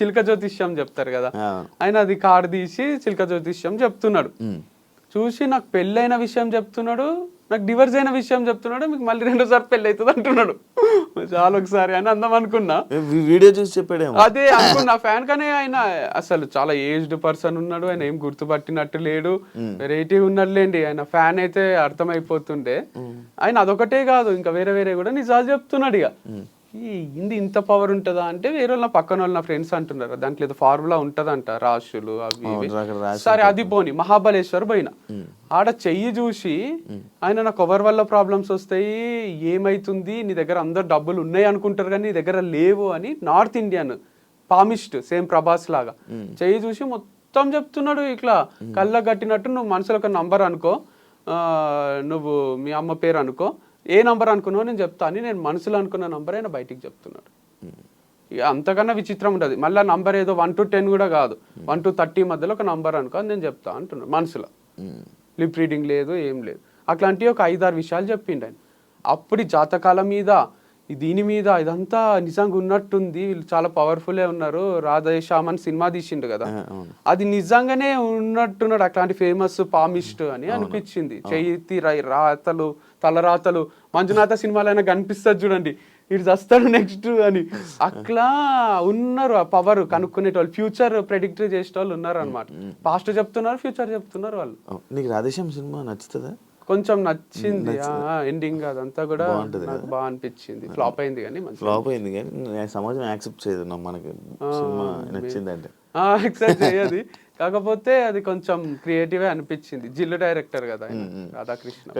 చిలక జ్యోతిష్యం చెప్తారు కదా, ఆ. ఆయన అది కార్డు తీసి చిలక జ్యోతిష్యం చెప్తున్నాడు. చూసి నాకు పెళ్ళైన విషయం చెప్తున్నాడు, నాకు డివర్స్ అయిన విషయం చెప్తున్నాడు, మీకు మళ్ళీ 2సారి పెళ్ళి అవుతుంది అంటున్నాడు. చాలా ఒకసారి అని అందాం అనుకున్నా, వీడియో చూసి చెప్పాడేమో. అదే అనుకున్నా ఫ్యాన్. కానీ ఆయన అసలు చాలా ఏజ్డ్ పర్సన్ ఉన్నాడు, ఆయన ఏం గుర్తుపట్టినట్టు లేడు, వెరైటీ ఉన్నట్లేండి. ఆయన ఫ్యాన్ అయితే అర్థమైపోతుండే. ఆయన అదొకటే కాదు, ఇంకా వేరే వేరే కూడా నిజాలు చెప్తున్నాడు. ఇక ఈ హిందీ ఇంత పవర్ ఉంటుందా అంటే వేరే వాళ్ళ పక్కన వాళ్ళ నా ఫ్రెండ్స్ అంటున్నారు దాంట్లో ఏదో ఫార్ములా ఉంటదంట, రాశులు అవి ఇవి. సరే అది పోని, మహాబలేశ్వర్ పోయిన ఆడ చెయ్యి చూసి ఆయన నాకు ఎవరి వల్ల ప్రాబ్లమ్స్ వస్తాయి, ఏమైతుంది, నీ దగ్గర అందరు డబ్బులు ఉన్నాయి అనుకుంటారు కానీ నీ దగ్గర లేవు అని north Indian palmist same Prabhas లాగా చెయ్యి చూసి మొత్తం చెప్తున్నాడు. ఇట్లా కళ్ళ కట్టినట్టు నువ్వు మనసులో ఒక నంబర్ అనుకో, నువ్వు మీ అమ్మ పేరు అనుకో, ఏ నంబర్ అనుకున్నావు నేను చెప్తా అని నేను మనసులో అనుకున్న నంబర్ అయినా బయటికి చెప్తున్నాడు. ఇక అంతకన్నా విచిత్రం ఉంటుంది. మళ్ళీ నంబర్ ఏదో 1 to 10 కూడా కాదు, 1 to 30 మధ్యలో ఒక నంబర్ అనుకో నేను చెప్తా అంటున్నాడు మనసులో. లిప్ రీడింగ్ లేదు, ఏం లేదు. అట్లాంటివి ఒక 5-6 విషయాలు చెప్పిండు ఆయన. అప్పుడు జాతకాల మీద దీని మీద ఇదంతా నిజంగా ఉన్నట్టుంది, వీళ్ళు చాలా పవర్ఫుల్లే ఉన్నారు. రాధేశ్యామ్ అని సినిమా తీసిండు కదా, అది నిజంగానే ఉన్నట్టున్నాడు. అట్లాంటి ఫేమస్ పామిస్ట్ అని అనిపించింది. చేతి రాతలు, తలరాతలు మంజునాథ సినిమాలో అయినా కనిపిస్తుంది చూడండి, ఇటు చస్తాడు నెక్స్ట్ అని. అట్లా ఉన్నారు ఆ పవర్ కనుక్కునేటోళ్ళు, ఫ్యూచర్ ప్రెడిక్ట్ చేసేటోళ్ళు ఉన్నారు అనమాట. పాస్ట్ చెప్తున్నారు, ఫ్యూచర్ చెప్తున్నారు వాళ్ళు. నీకు రాధేశ్యామ్ సినిమా నచ్చుతుందా? కొంచెం నచ్చింది, ఎండింగ్ అదంతా కూడా నాకు బాగా అనిపించింది. ఫ్లాప్ అయింది కానీ ఫ్లాప్ అయింది కానీ సమాజం యాక్సెప్ట్ చేయదు మనకి సినిమా నచ్చిందంటే. యాక్సెప్ట్ చేయదు, కాకపోతే అది కొంచెం క్రియేటివ్ అనిపించింది. జిల్లు డైరెక్టర్ కదా రాధాకృష్ణ.